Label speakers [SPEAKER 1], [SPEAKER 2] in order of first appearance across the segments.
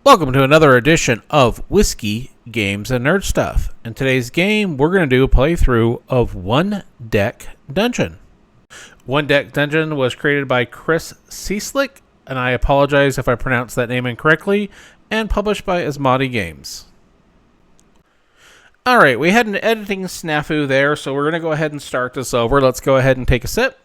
[SPEAKER 1] Welcome to another edition of Whiskey, Games, and Nerd Stuff. In today's game, we're going to do a playthrough of One Deck Dudgeon. One Deck Dudgeon was created by Chris Cieslik, and I apologize if I pronounced that name incorrectly, and published by Asmadi Games. Alright, we had an editing snafu there, so we're going to go ahead and start this over. Let's go ahead and take a sip.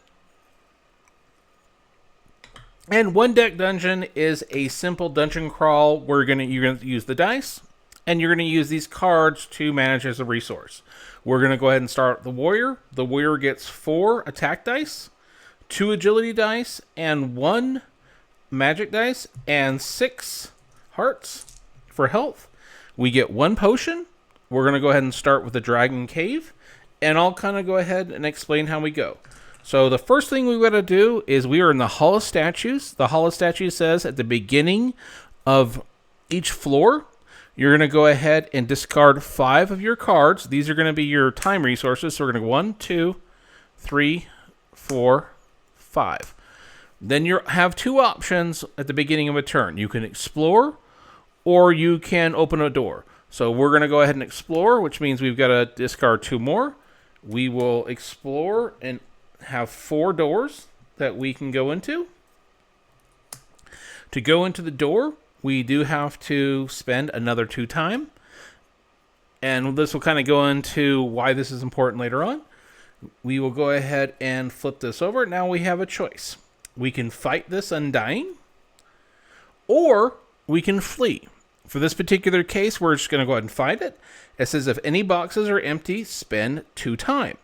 [SPEAKER 1] And One Deck Dudgeon is a simple dungeon crawl where you're going to use the dice, and you're going to use these cards to manage as a resource. We're going to go ahead and start the warrior. The warrior gets 4 attack dice, 2 agility dice, and 1 magic dice, and 6 hearts for health. We get 1 potion. We're going to go ahead and start with the dragon cave, and I'll kind of go ahead and explain how we go. So the first thing we've got to do is we are in the Hall of Statues. The Hall of Statues says at the beginning of each floor, you're going to go ahead and discard 5 of your cards. These are going to be your time resources. So we're going to go 1, 2, 3, 4, 5. Then you have 2 options at the beginning of a turn. You can explore or you can open a door. So we're going to go ahead and explore, which means we've got to discard 2 more. We will explore and have 4 doors that we can go into. To go into the door, we do have to spend another 2 time. And this will kind of go into why this is important later on. We will go ahead and flip this over. Now we have a choice. We can fight this undying, or we can flee. For this particular case, we're just going to go ahead and fight it. It says if any boxes are empty, spend 2 time.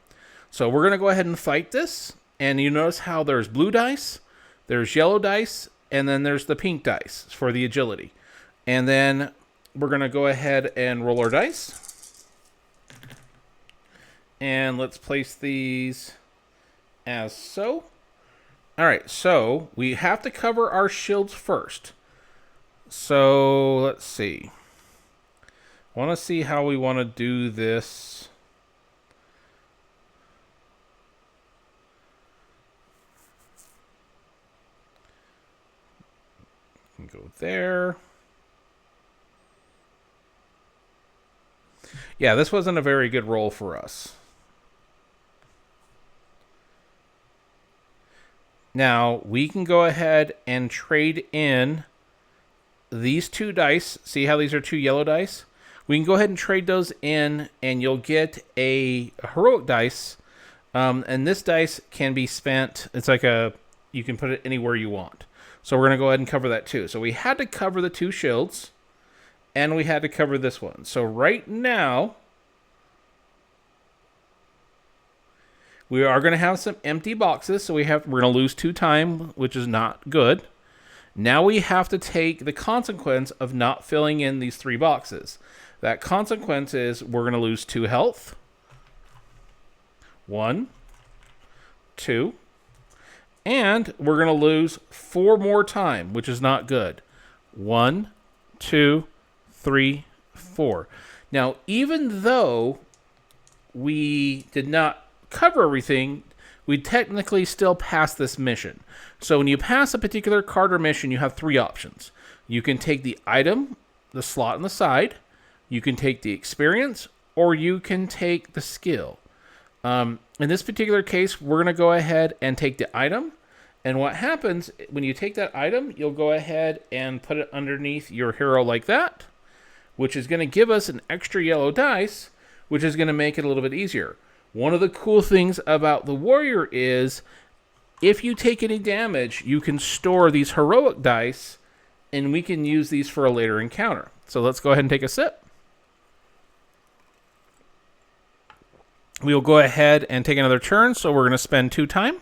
[SPEAKER 1] So we're going to go ahead and fight this, and you notice how there's blue dice, there's yellow dice, and then there's the pink dice for the agility. And then we're going to go ahead and roll our dice. And let's place these as so. All right, so we have to cover our shields first. So let's see. I want to see how we want to do this. Go there. Yeah, this wasn't a very good roll for us. Now, we can go ahead and trade in these 2 dice. See how these are 2 yellow dice? We can go ahead and trade those in, and you'll get a heroic dice. And this dice can be spent. It's like you can put it anywhere you want. So we're going to go ahead and cover that too. So we had to cover the 2 shields, and we had to cover this one. So right now, we are going to have some empty boxes. So we're going to lose 2 time, which is not good. Now we have to take the consequence of not filling in these 3 boxes. That consequence is we're going to lose 2 health. 1, 2. And we're going to lose 4 more time, which is not good. 1, 2, 3, 4. Now, even though we did not cover everything, we technically still pass this mission. So when you pass a particular card or mission, you have 3 options. You can take the item, the slot on the side. You can take the experience, or you can take the skill. In this particular case, we're going to go ahead and take the item. And what happens when you take that item, you'll go ahead and put it underneath your hero like that, which is going to give us an extra yellow dice, which is going to make it a little bit easier. One of the cool things about the warrior is if you take any damage, you can store these heroic dice, and we can use these for a later encounter. So let's go ahead and take a sip. We'll go ahead and take another turn, so we're going to spend 2 time.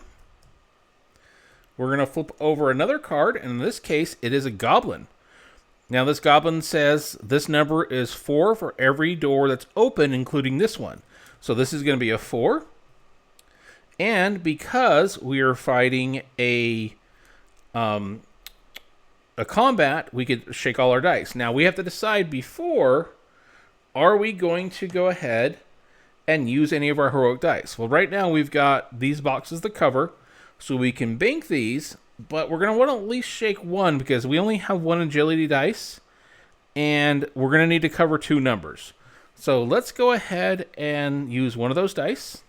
[SPEAKER 1] We're going to flip over another card, and in this case, it is a goblin. Now, this goblin says this number is 4 for every door that's open, including this one. So this is going to be a 4. And because we are fighting a combat, we could shake all our dice. Now, we have to decide before, are we going to go ahead and use any of our heroic dice? Well, right now we've got these boxes to cover, so we can bank these, but we're going to want to at least shake 1 because we only have 1 agility dice. and we're going to need to cover 2 numbers. So let's go ahead and use one of those dice.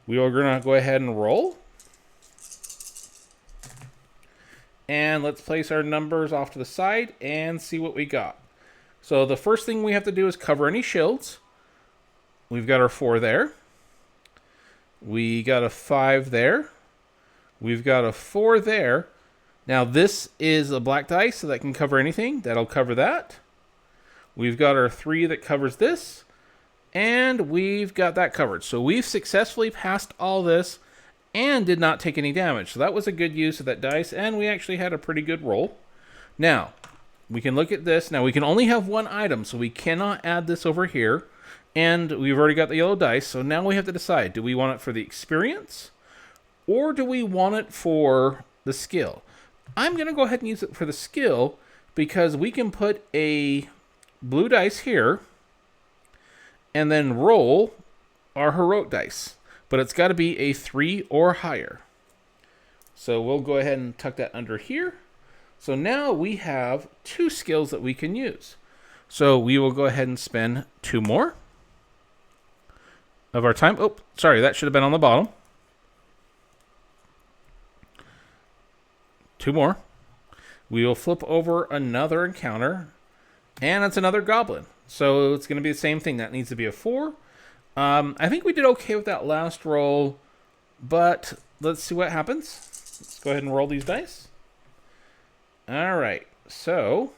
[SPEAKER 1] We are going to go ahead and roll. And let's place our numbers off to the side and see what we got. So the first thing we have to do is cover any shields. We've got our 4 there. We got a 5 there. We've got a 4 there. Now this is a black dice, so that can cover anything. That'll cover that. We've got our 3 that covers this. And we've got that covered. So we've successfully passed all this and did not take any damage. So that was a good use of that dice, and we actually had a pretty good roll. Now, we can look at this. Now, we can only have 1 item, so we cannot add this over here. And we've already got the yellow dice, so now we have to decide, do we want it for the experience, or do we want it for the skill? I'm going to go ahead and use it for the skill, because we can put a blue dice here, and then roll our heroic dice. But it's got to be a 3 or higher. So we'll go ahead and tuck that under here. So now we have 2 skills that we can use. So we will go ahead and spend 2 more of our time. Oh, sorry, that should have been on the bottom. 2 more. We will flip over another encounter, and it's another goblin. So it's going to be the same thing. That needs to be a 4. I think we did okay with that last roll, but let's see what happens. Let's go ahead and roll these dice. All right, so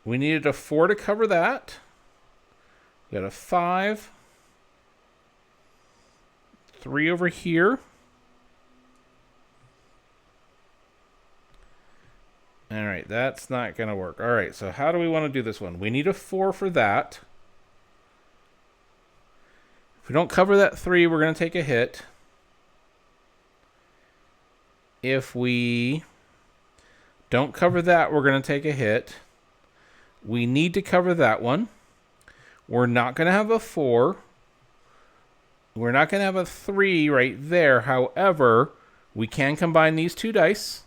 [SPEAKER 1] we needed a 4 to cover that. We got a 5, 3 over here. All right, that's not going to work. All right, so how do we want to do this one? We need a 4 for that. If we don't cover that 3, we're going to take a hit. If we don't cover that, we're going to take a hit. We need to cover that one. We're not going to have a 4. We're not going to have a 3 right there. However, we can combine these 2 dice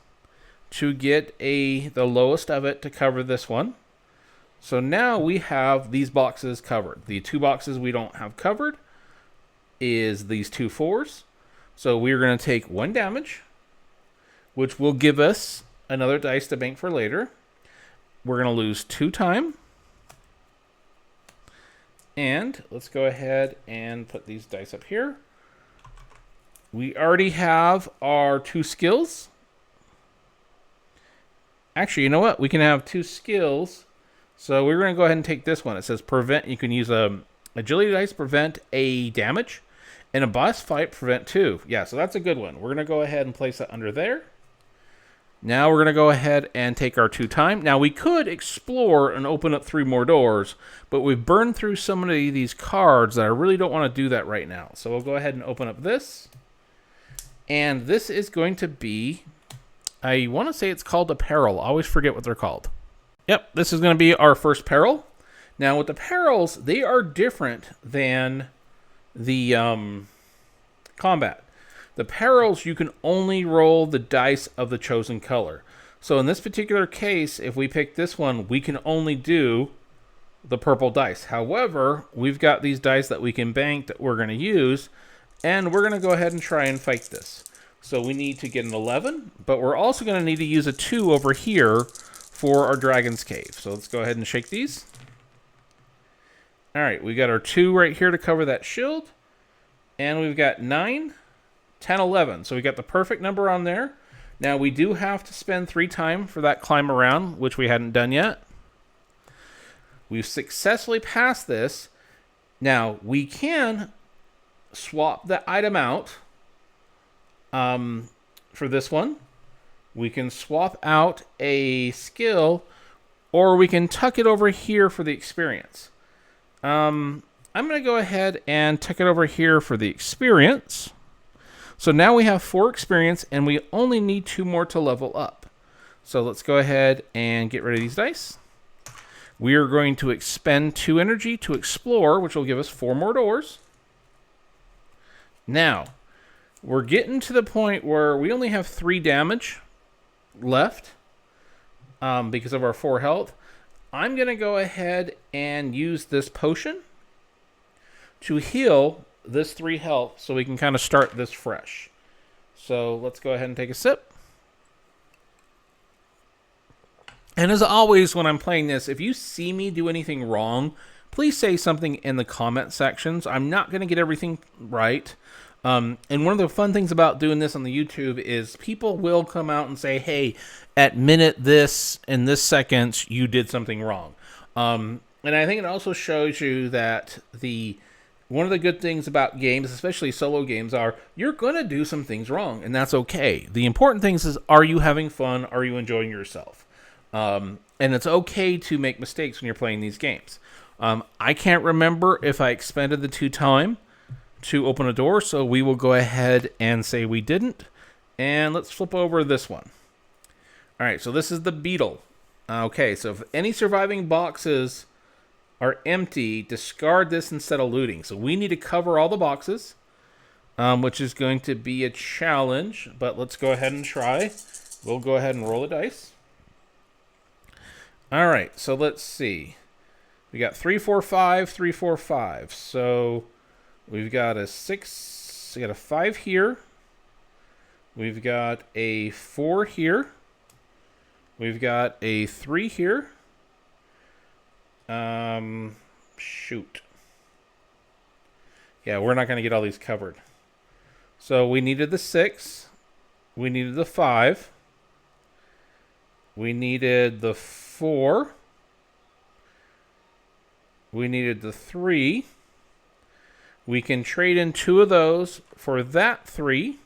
[SPEAKER 1] to get the lowest of it to cover this one. So now we have these boxes covered. The 2 boxes we don't have covered is these 2 4s. So we're going to take 1 damage, which will give us another dice to bank for later. We're going to lose 2 time. And let's go ahead and put these dice up here. We already have our 2 skills. Actually, you know what? We can have 2 skills. So we're going to go ahead and take this one. It says prevent. You can use a agility dice, prevent a damage. And a boss fight, prevent 2. Yeah, so that's a good one. We're going to go ahead and place that under there. Now we're going to go ahead and take our 2 time. Now we could explore and open up 3 more doors, but we've burned through so many of these cards that I really don't want to do that right now. So we'll go ahead and open up this. And this is going to be, I want to say it's called a peril. I always forget what they're called. Yep, this is going to be our first peril. Now with the perils, they are different than the combat. The perils, you can only roll the dice of the chosen color. So in this particular case, if we pick this one, we can only do the purple dice. However, we've got these dice that we can bank that we're going to use, and we're going to go ahead and try and fight this. So we need to get an 11, but we're also going to need to use a 2 over here for our Dragon's Cave. So let's go ahead and shake these. All right, we got our 2 right here to cover that shield. And we've got 9, 10, 11. So we got the perfect number on there. Now we do have to spend 3 time for that climb around, which we hadn't done yet. We've successfully passed this. Now we can swap the item out for this one. We can swap out a skill, or we can tuck it over here for the experience. I'm going to go ahead and tuck it over here for the experience. So now we have 4 experience, and we only need 2 more to level up. So let's go ahead and get rid of these dice. We are going to expend 2 energy to explore, which will give us 4 more doors. Now, we're getting to the point where we only have 3 damage left because of our 4 health. I'm going to go ahead and use this potion to heal this 3 health so we can kind of start this fresh. So let's go ahead and take a sip. And as always, when I'm playing this, if you see me do anything wrong, please say something in the comment sections. I'm not going to get everything right. And one of the fun things about doing this on the YouTube is people will come out and say, hey, at minute this and this seconds, you did something wrong. And I think it also shows you that one of the good things about games, especially solo games, are you're going to do some things wrong, and that's okay. The important things is, are you having fun? Are you enjoying yourself? And it's okay to make mistakes when you're playing these games. I can't remember if I expended the 2 time to open a door, so we will go ahead and say we didn't. And let's flip over this one. All right, so this is the beetle. Okay, so if any surviving boxes are empty, discard this instead of looting. So we need to cover all the boxes, which is going to be a challenge, but let's go ahead and try. We'll go ahead and roll the dice. All right, so let's see. We got 3, 4, 5, 3, 4, 5. So we've got a 6, we got a 5 here. We've got a 4 here. We've got a 3 here. Shoot. Yeah, we're not going to get all these covered. So we needed the 6. We needed the 5. We needed the 4. We needed the 3. We can trade in 2 of those for that 3.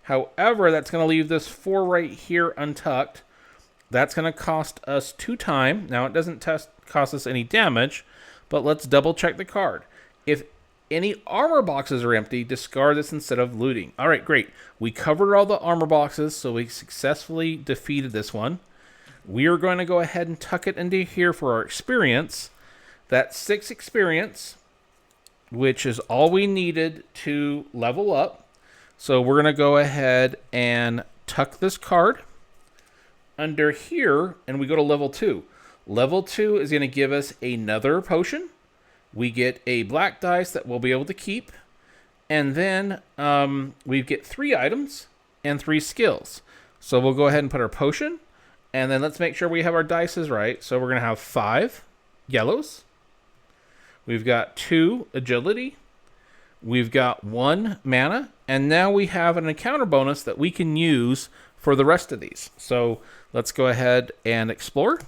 [SPEAKER 1] However, that's going to leave this 4 right here untucked. That's going to cost us 2 time. Now, it doesn't cost us any damage, but let's double check the card. If any armor boxes are empty, discard this instead of looting. All right, great. We covered all the armor boxes, so we successfully defeated this one. We are going to go ahead and tuck it into here for our experience. That's 6 experience, which is all we needed to level up. So we're going to go ahead and tuck this card under here, and we go to level 2. Level 2 is going to give us another potion. We get a black dice that we'll be able to keep. And then we get 3 items and 3 skills. So we'll go ahead and put our potion. And then let's make sure we have our dices right. So we're going to have 5 yellows. We've got 2 agility. We've got 1 mana. And now we have an encounter bonus that we can use for the rest of these. So let's go ahead and explore.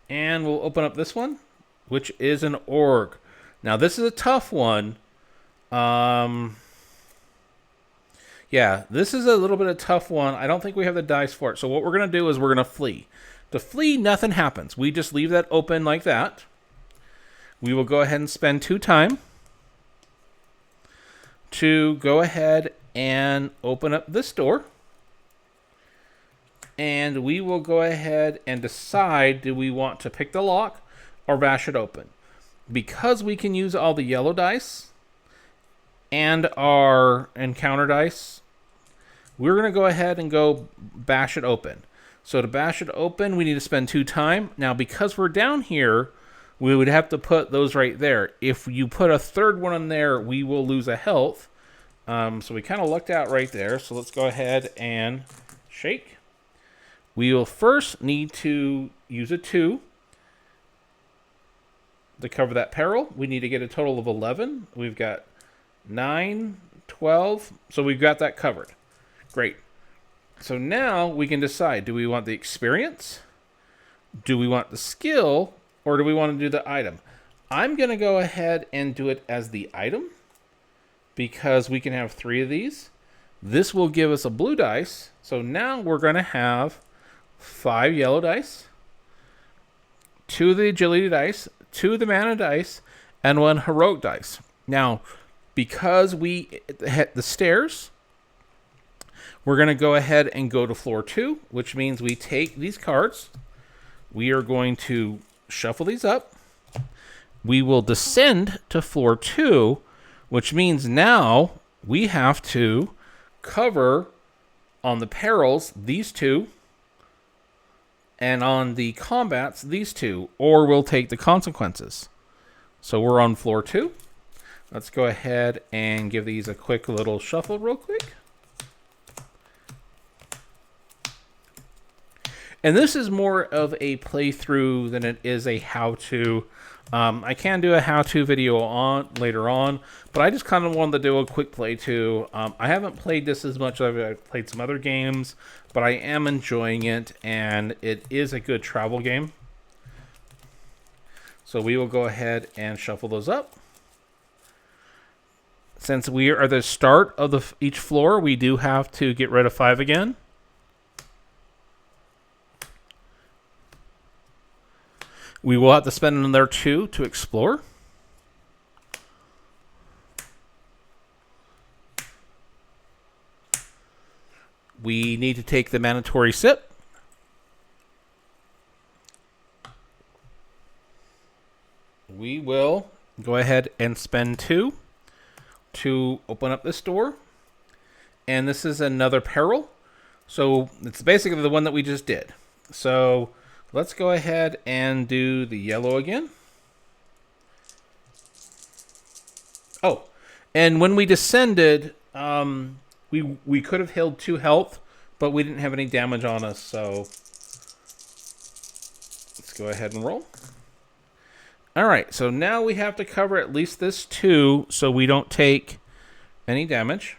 [SPEAKER 1] And we'll open up this one, which is an org. Now, this is a tough one. Yeah, this is a little bit of a tough one. I don't think we have the dice for it. So what we're going to do is we're going to flee. To flee, nothing happens. We just leave that open like that. We will go ahead and spend 2 time to go ahead and open up this door. And we will go ahead and decide, do we want to pick the lock or bash it open? Because we can use all the yellow dice and our encounter dice, we're going to go ahead and go bash it open. So to bash it open, we need to spend 2 time. Now, because we're down here, we would have to put those right there. If you put a 3rd one in there, we will lose a health. So we kind of lucked out right there. So let's go ahead and shake. We will first need to use a 2 to cover that peril. We need to get a total of 11. We've got 9, 12. So we've got that covered. Great. So now we can decide, do we want the experience? Do we want the skill? Or do we want to do the item? I'm going to go ahead and do it as the item because we can have 3 of these. This will give us a blue dice. So now we're going to have 5 yellow dice, 2 of the agility dice, 2 of the mana dice, and 1 heroic dice. Now, because we hit the stairs, we're going to go ahead and go to floor 2, which means we take these cards. We are going to shuffle these up. We will descend to floor 2, which means now we have to cover on the perils these 2 And on the combats, these two, or we'll take the consequences. So we're on floor 2. Let's go ahead and give these a quick little shuffle real quick. And this is more of a playthrough than it is a how-to. I can do a how-to video on later on, but I just kind of wanted to do a quick play too. I haven't played this as much as I've played some other games, but I am enjoying it, and it is a good travel game. So we will go ahead and shuffle those up. Since we are at the start of each floor, we do have to get rid of 5 again. We will have to spend another 2 to explore. We need to take the mandatory sip. We will go ahead and spend 2 to open up this door. And this is another peril. So it's basically the one that we just did. So let's go ahead and do the yellow again. Oh, and when we descended, we could have held 2 health, but we didn't have any damage on us, so let's go ahead and roll. All right, so now we have to cover at least this 2 so we don't take any damage.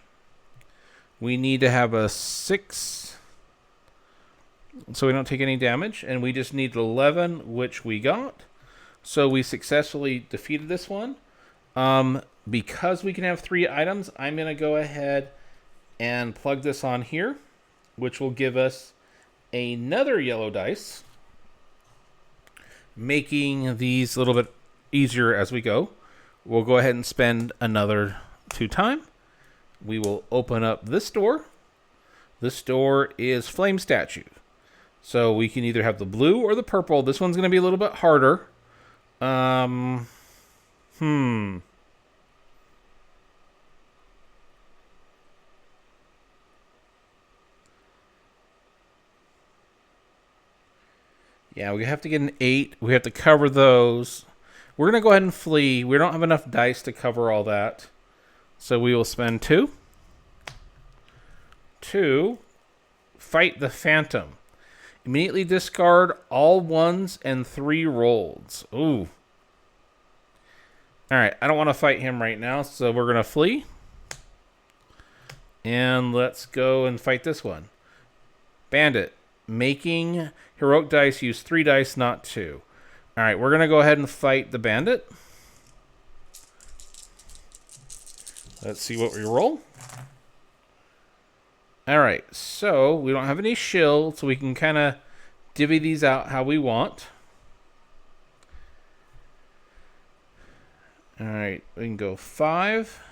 [SPEAKER 1] We need to have a 6 so we don't take any damage, and we just need 11, which we got. So we successfully defeated this one. Because we can have 3 items, I'm going to go ahead and plug this on here, which will give us another yellow dice, making these a little bit easier as we go. We'll go ahead and spend another 2 time. We will open up this door. This door is Flame Statue. So we can either have the blue or the purple. This one's going to be a little bit harder. Yeah, we have to get an 8. We have to cover those. We're going to go ahead and flee. We don't have enough dice to cover all that. So we will spend 2. 2. Fight the Phantom. Immediately discard all 1s and 3 rolls. Ooh. Alright, I don't want to fight him right now, so we're going to flee. And let's go and fight this one. Bandit. Making heroic dice use 3 dice, not 2. Alright, we're going to go ahead and fight the bandit. Let's see what we roll. Alright, so we don't have any shield, so we can kind of divvy these out how we want. Alright, we can go 5.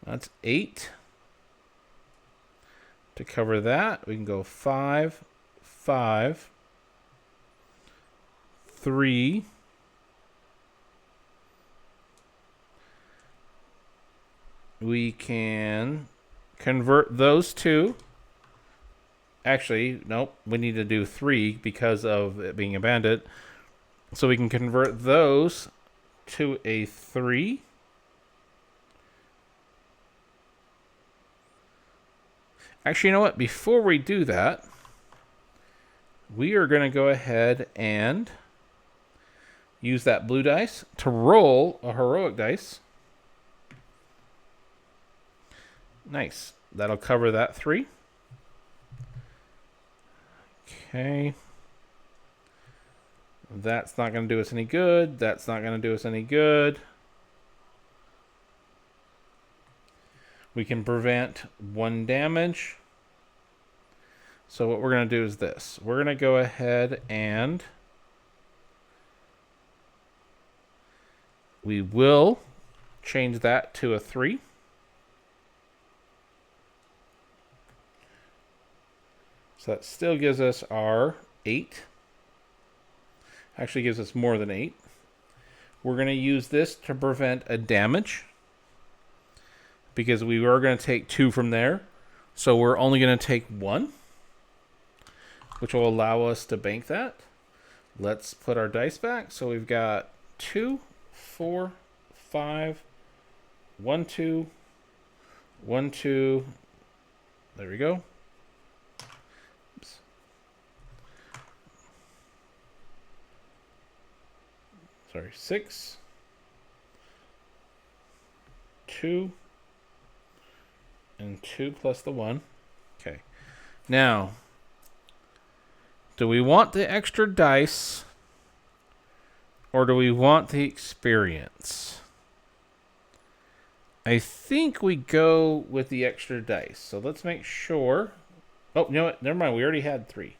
[SPEAKER 1] That's 8. To cover that, we can go 5, 5, 3, we can convert those 2. Actually, nope, we need to do 3 because of it being a bandit. So we can convert those to a 3. Actually, you know what? Before we do that, we are going to go ahead and use that blue dice to roll a heroic dice. Nice. That'll cover that 3. Okay. That's not going to do us any good. That's not going to do us any good. We can prevent 1 damage. So what we're going to do is this. We're going to go ahead and we will change that to a 3. So that still gives us our 8. Actually gives us more than 8. We're going to use this to prevent a damage, because we were going to take 2 from there. So we're only going to take 1, which will allow us to bank that. Let's put our dice back. So we've got 2, 4, 5, 1, 2, 1, 2. There we go. Oops. Sorry, 6, 2, and 2 plus the 1. Okay. Now, do we want the extra dice or do we want the experience? I think we go with the extra dice. So let's make sure. Oh, you know what? Never mind. We already had 3.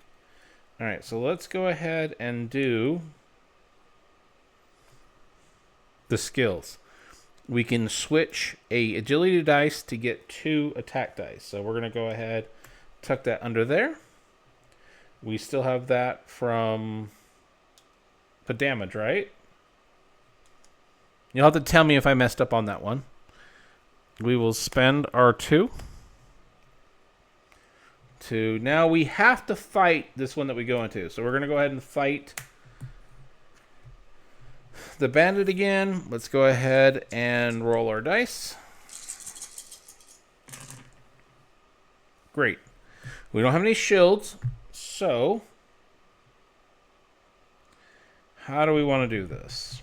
[SPEAKER 1] All right. So let's go ahead and do the skills. We can switch a agility dice to get 2 attack dice. So we're going to go ahead, tuck that under there. We still have that from the damage, right? You'll have to tell me if I messed up on that one. We will spend our 2. Now we have to fight this one that we go into. So we're going to go ahead and fight the bandit again. Let's go ahead and roll our dice. Great. We don't have any shields. So how do we want to do this?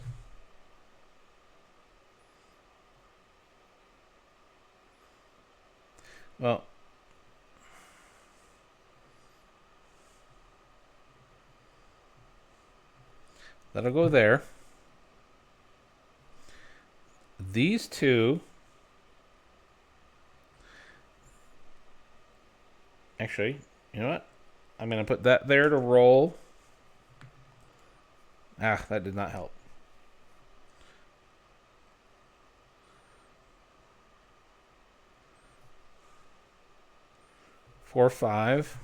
[SPEAKER 1] Well, that'll go there. These 2. Actually, you know what? I'm going to put that there to roll. Ah, that did not help. Four, 5.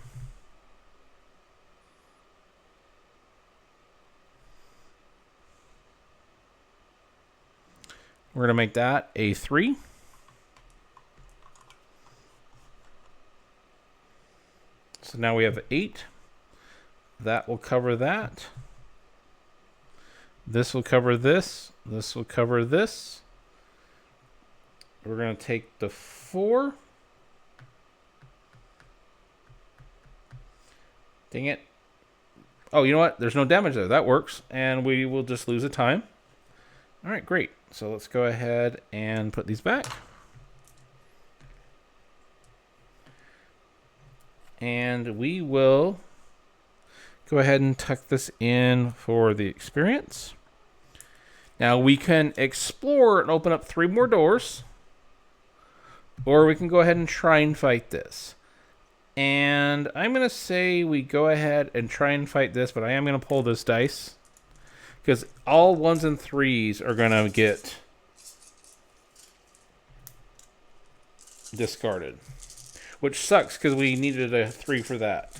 [SPEAKER 1] We're going to make that a 3. So now we have 8. That will cover that. This will cover this. This will cover this. We're going to take the 4. Dang it. Oh, you know what? There's no damage there. That works. And we will just lose a time. All right, great. So let's go ahead and put these back. And we will go ahead and tuck this in for the experience. Now we can explore and open up 3 more doors. Or we can go ahead and try and fight this. And I'm going to say we go ahead and try and fight this, but I am going to pull this dice. Because all 1s and 3s are going to get discarded. Which sucks because we needed a 3 for that.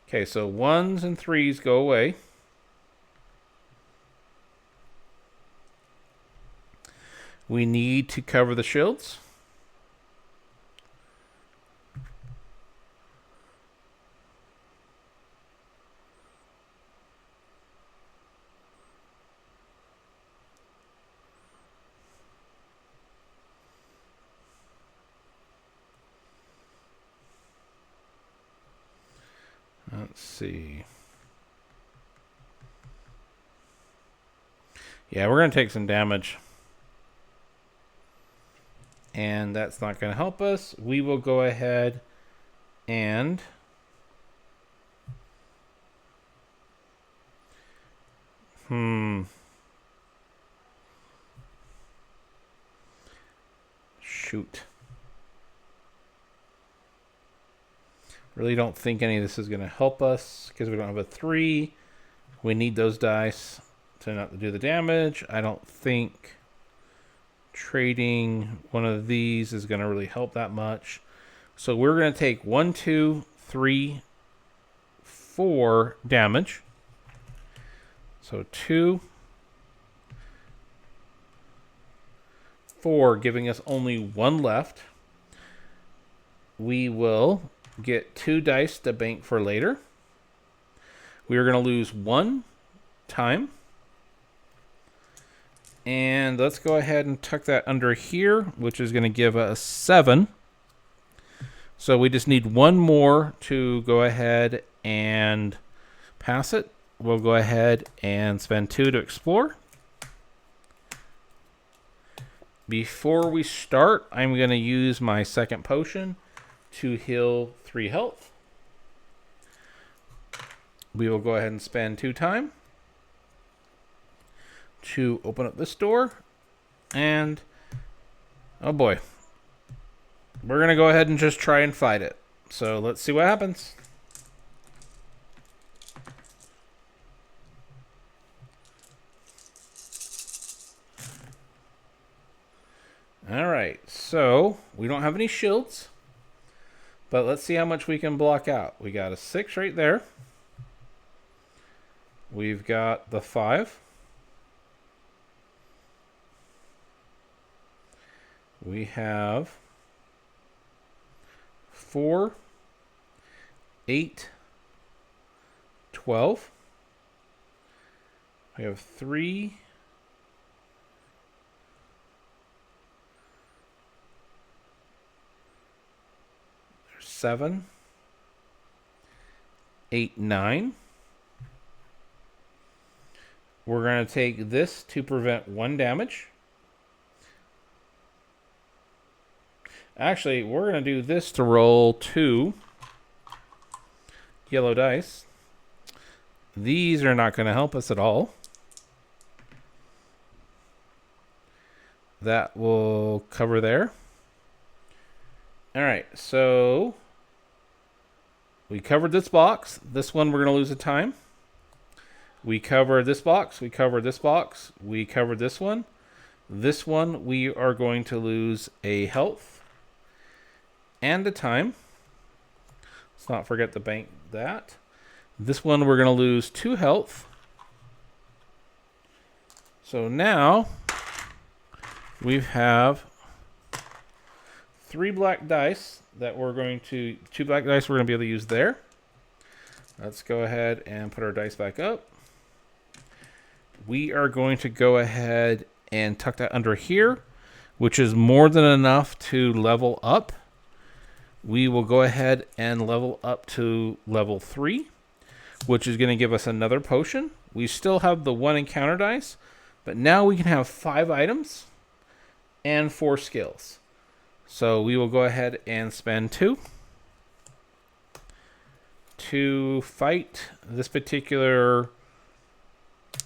[SPEAKER 1] Okay, so 1s and 3s go away. We need to cover the shields. Let's see. Yeah, we're going to take some damage. And that's not going to help us. We will go ahead and shoot. Really don't think any of this is going to help us because we don't have a 3. We need those dice to not do the damage. I don't think trading one of these is going to really help that much. So we're going to take 1, 2, 3, 4 damage. So 2, 4, giving us only 1 left. We will get 2 dice to bank for later. We are going to lose 1 time. And let's go ahead and tuck that under here, which is going to give us 7. So we just need 1 more to go ahead and pass it. We'll go ahead and spend 2 to explore. Before we start, I'm going to use my second potion to heal 3 health. We will go ahead and spend 2 time to open up this door. And, oh boy. We're going to go ahead and just try and fight it. So let's see what happens. Alright, so we don't have any shields. But let's see how much we can block out. We got a 6 right there. We've got the 5. We have 4, 8, 12. We have 3, 7, 8, 9. We're going to take this to prevent 1 damage. Actually, we're going to do this to roll 2 yellow dice. These are not going to help us at all. That will cover there. Alright, so we covered this box. This one we're going to lose a time. We covered this box. We covered this box. We covered this one. This one we are going to lose a health and a time. Let's not forget to bank that. This one we're going to lose 2 health. So now we have 3 black dice that we're going to, 2 black dice we're going to be able to use there. Let's go ahead and put our dice back up. We are going to go ahead and tuck that under here, which is more than enough to level up. We will go ahead and level up to level 3, which is going to give us another potion. We still have the 1 encounter dice, but now we can have 5 items and 4 skills. So we will go ahead and spend 2 to fight this particular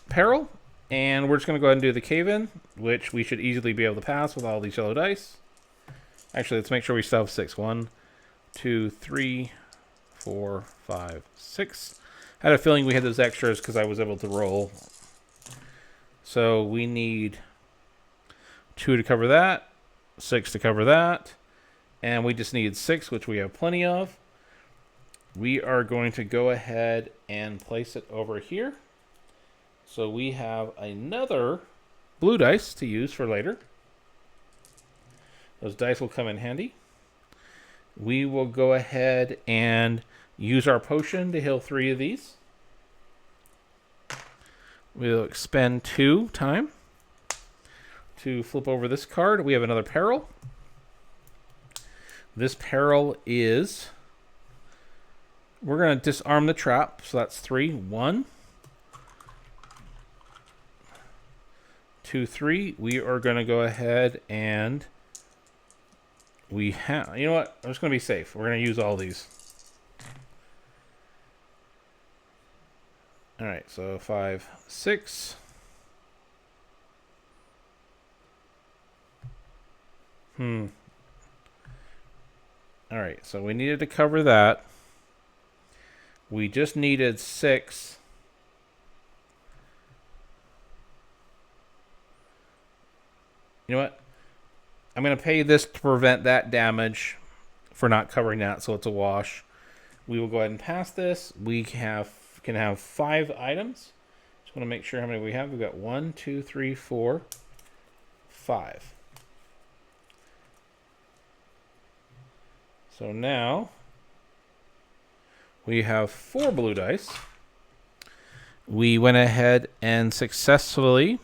[SPEAKER 1] peril. And we're just going to go ahead and do the cave-in, which we should easily be able to pass with all these yellow dice. Actually, let's make sure we still have 6. 1, 2, 3, 4, 5, 6. I had a feeling we had those extras because I was able to roll. So we need 2 to cover that, 6 to cover that, and we just need 6, which we have plenty of. We are going to go ahead and place it over here. So we have another blue dice to use for later. Those dice will come in handy. We will go ahead and use our potion to heal 3 of these. We'll expend 2 time to flip over this card. We have another peril. This peril is, we're going to disarm the trap. So that's 3. 1, 2, 3. We are going to go ahead and we have, you know what? I'm just going to be safe. We're going to use all these. All right, so 5, 6. All right, so we needed to cover that. We just needed 6. You know what? I'm going to pay this to prevent that damage for not covering that, so it's a wash. We will go ahead and pass this. We can have 5 items. Just want to make sure how many we have. We've got 1, 2, 3, 4, 5. So now we have 4 blue dice. We went ahead and successfully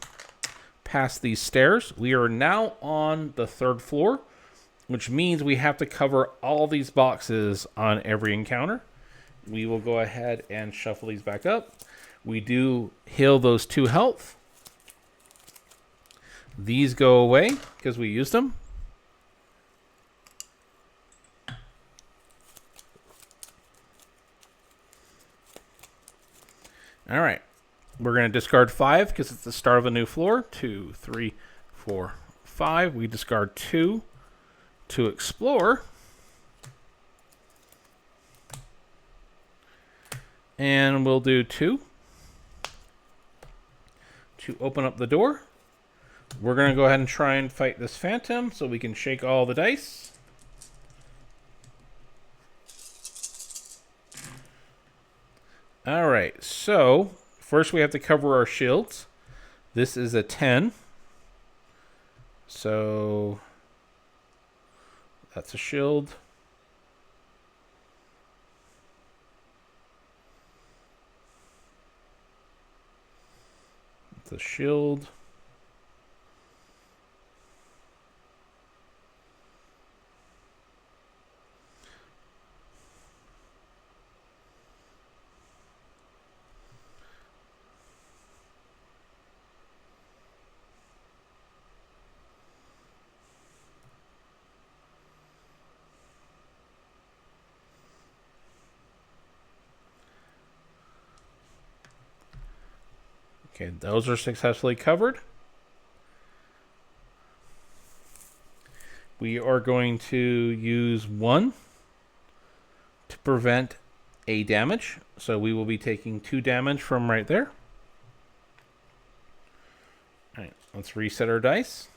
[SPEAKER 1] passed these stairs. We are now on the 3rd floor, which means we have to cover all these boxes on every encounter. We will go ahead and shuffle these back up. We do heal those 2 health. These go away because we used them. All right. We're going to discard 5 because it's the start of a new floor. 2, 3, 4, 5. We discard 2 to explore. And we'll do 2 to open up the door. We're going to go ahead and try and fight this phantom so we can shake all the dice. All right, so first we have to cover our shields. This is a 10. So that's a shield. It's a shield. Okay, those are successfully covered. We are going to use 1 to prevent a damage. So we will be taking 2 damage from right there. All right, let's reset our dice.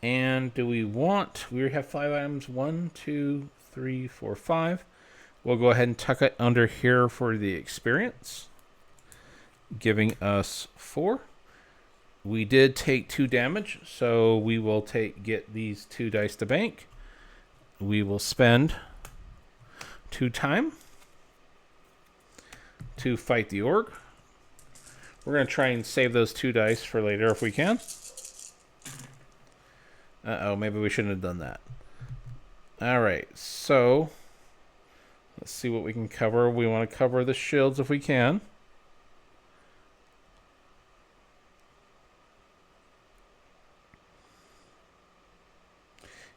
[SPEAKER 1] And do we want... We have 5 items. 1, 2, 3, 4, 5. We'll go ahead and tuck it under here for the experience, giving us 4. We did take 2 damage, so we will get these 2 dice to bank. We will spend 2 time to fight the orc. We're going to try and save those 2 dice for later if we can. Uh-oh, maybe we shouldn't have done that. All right, so let's see what we can cover. We want to cover the shields if we can.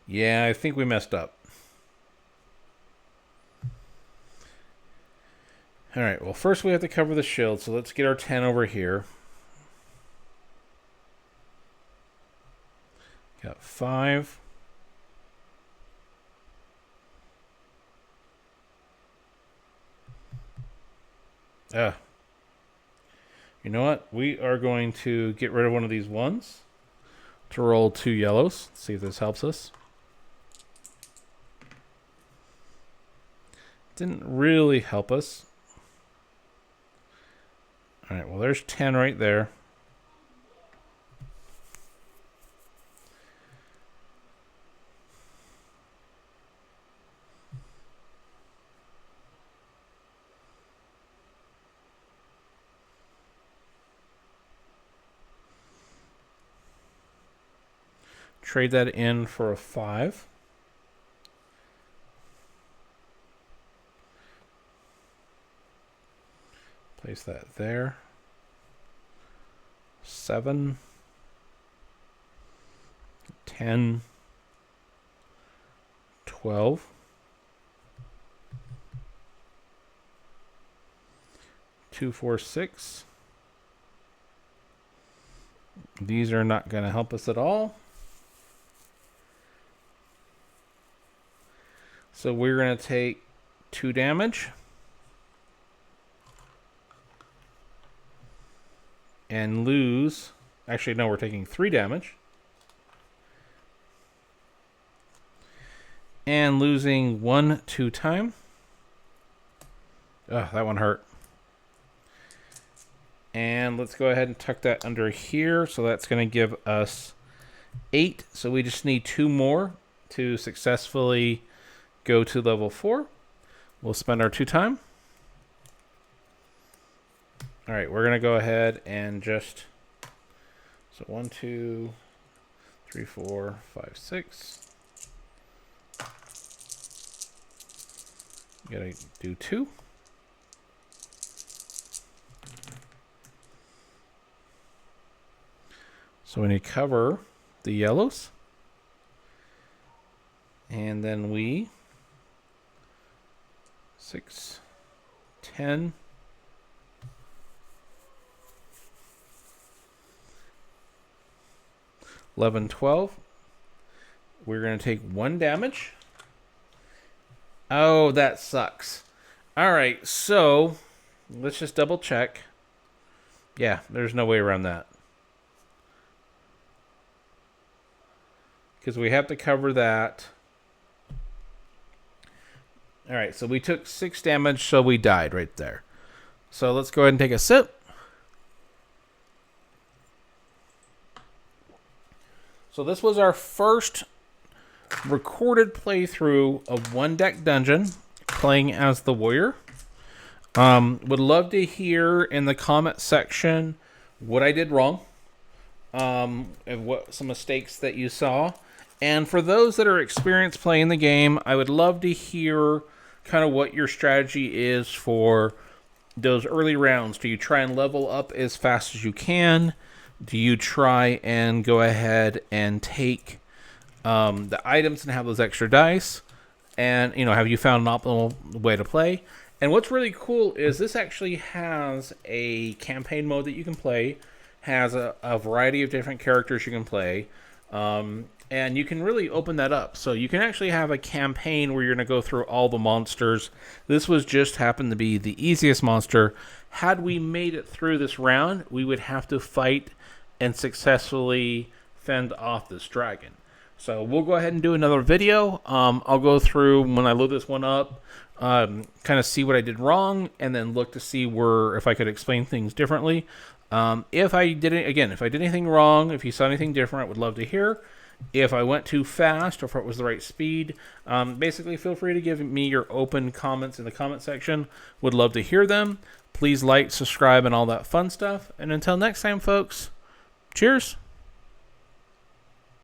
[SPEAKER 1] Yeah, I think we messed up. All right, well, first we have to cover the shield, so let's get our 10 over here. Got 5. You know what? We are going to get rid of one of these 1s to roll 2 yellows. Let's see if this helps us. Didn't really help us. All right, well, there's 10 right there. Trade that in for a 5. Place that there. 7. 10. 12. 2, 4, 6. These are not going to help us at all. So we're going to take 2 damage. And lose... Actually, no, we're taking 3 damage. And losing 1 2 time. Ugh, that one hurt. And let's go ahead and tuck that under here. So that's going to give us 8, so we just need 2 more to successfully go to level 4. We'll spend our 2 time. All right, we're going to go ahead and just... So 1, 2, 3, 4, 5, 6. You gotta do 2. So we need to cover the yellows. And then we 6, 10, 11, 12. We're going to take 1 damage. Oh, that sucks. All right, so let's just double check. Yeah, there's no way around that. Because we have to cover that. All right, so we took 6 damage, so we died right there. So let's go ahead and take a sip. So this was our first recorded playthrough of One Deck Dudgeon, playing as the warrior. Would love to hear in the comment section what I did wrong, and what some mistakes that you saw. And for those that are experienced playing the game, I would love to hear kind of what your strategy is for those early rounds. Do you try and level up as fast as you can? Do you try and go ahead and take the items and have those extra dice? And, you know, have you found an optimal way to play? And what's really cool is this actually has a campaign mode that you can play, has a variety of different characters you can play, and you can really open that up. So you can actually have a campaign where you're going to go through all the monsters. This was just happened to be the easiest monster. Had we made it through this round, we would have to fight and successfully fend off this dragon. So we'll go ahead and do another video. I'll go through when I load this one up, kind of see what I did wrong, and then look to see if I could explain things differently. If I did anything wrong, if you saw anything different, I would love to hear. If I went too fast or if it was the right speed, basically feel free to give me your open comments in the comment section. Would love to hear them. Please like, subscribe, and all that fun stuff. And until next time, folks, cheers.